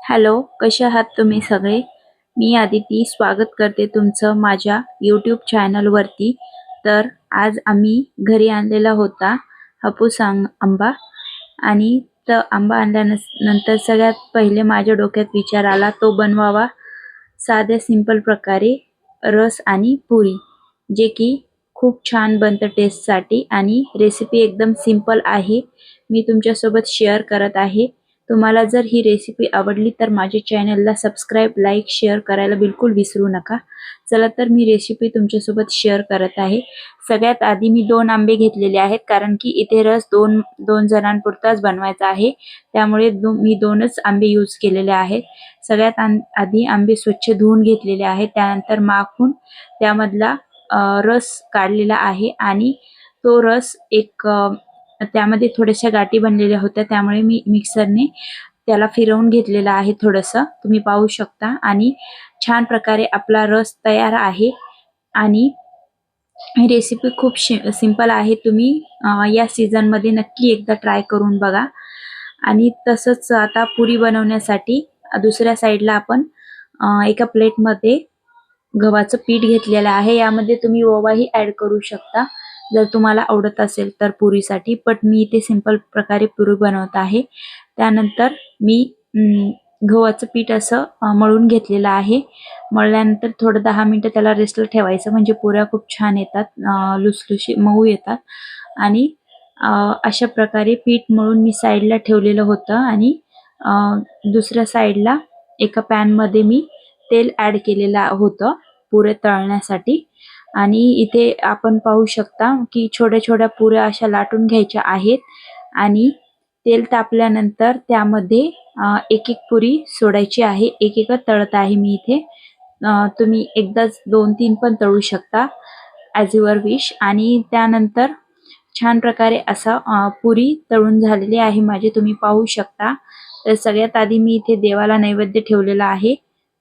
Hello, कसे आहात तुम्ही सगळे? मी आदिती स्वागत करते तुमचं माझ्या यूट्यूब चॅनलवरती. तर आज आम्ही घरी आणलेला होता हापूस आंबा आणि तो आंबा आणल्यानंतर सगळ्यात पहिले माझ्या डोक्यात विचार आला तो बनवावा साध्या सिंपल प्रकारे रस आणि पुरी, जे की खूप छान बनतं टेस्टसाठी आणि रेसिपी एकदम सिंपल आहे. मी तुमच्यासोबत शेअर करत आहे. तुम्हाला जर ही रेसिपी आवडली तर माझ्या चॅनलला सबस्क्राईब, लाईक, शेअर करायला बिलकुल विसरू नका. चला तर मी रेसिपी तुमच्यासोबत शेअर करत आहे. सगळ्यात आधी मी 2 आंबे घेतलेले आहेत, कारण की इथे रस दोन जणांपुरताच बनवायचा आहे. त्यामुळे मी 2च आंबे यूज केलेले आहेत. सगळ्यात आधी आंबे स्वच्छ धुवून घेतलेले आहेत. त्यानंतर माखून त्यामधला रस काढलेला आहे आणि तो रस त्यामध्ये थोड्याशा गाठी बनलेल्या होत्या, त्यामुळे मी मिक्सरने त्याला फिरवून घेतलेलं आहे थोडंसं, तुम्ही पाहू शकता. आणि छान प्रकारे आपला रस तयार आहे. आणि ही रेसिपी खूप सिंपल आहे. तुम्ही या सीझनमध्ये नक्की एकदा ट्राय करून बघा. आणि तसंच आता पुरी बनवण्यासाठी दुसऱ्या साईडला आपण एका प्लेटमध्ये गव्हाचं पीठ घेतलेलं आहे. यामध्ये तुम्ही ओवाही ऍड करू शकता जर तुम्हाला आवडत असेल तर पुरीसाठी, बट मी इथे सिंपल प्रकारे पुरी बनवत आहे. त्यानंतर मी गव्हाचं पीठ असं मळून घेतलेलं आहे. मळल्यानंतर थोडं 10 मिनिटं त्याला रेस्टला ठेवायचं, म्हणजे पुऱ्या खूप छान येतात, लुसलुशी मऊ येतात. आणि अशा प्रकारे पीठ मळून मी साईडला ठेवलेलं होतं. आणि दुसऱ्या साईडला एका पॅनमध्ये मी तेल ऍड केलेलं होतं पुऱ्या तळण्यासाठी. आणि इथे आपण पाहू शकता की छोट्या छोट्या पुऱ्या अशा लाटून घ्यायच्या आहेत. आणि तेल तापल्यानंतर त्यामध्ये एक एक पुरी सोडायची आहे. एक एक तळत आहे मी इथे. तुम्ही एकदाच 2-3 पण तळू शकता ॲज युअर विश. आणि त्यानंतर छान प्रकारे असा पुरी तळून झालेली आहे माझी, तुम्ही पाहू शकता. तर सगळ्यात आधी मी इथे देवाला नैवेद्य ठेवलेला आहे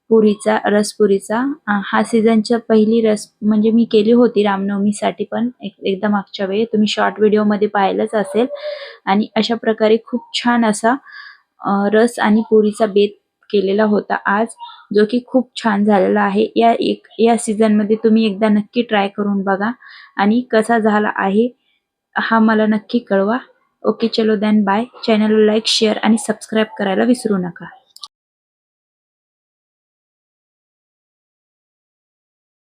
पुरीचा, रसपुरीचा. हा सीझनच्या पहिली रस म्हणजे मी केली होती रामनवमीसाठी, पण एकदा मागच्या वेळी तुम्ही शॉर्ट व्हिडिओमध्ये पाहिलंच असेल. आणि अशा प्रकारे खूप छान असा रस आणि पुरीचा बेत केलेला होता आज, जो की खूप छान झालेला आहे. या सीझनमध्ये तुम्ही एकदा नक्की ट्राय करून बघा आणि कसा झाला आहे हा मला नक्की कळवा. ओके, चलो देन बाय. चॅनलला लाईक, शेअर आणि सबस्क्राईब करायला विसरू नका.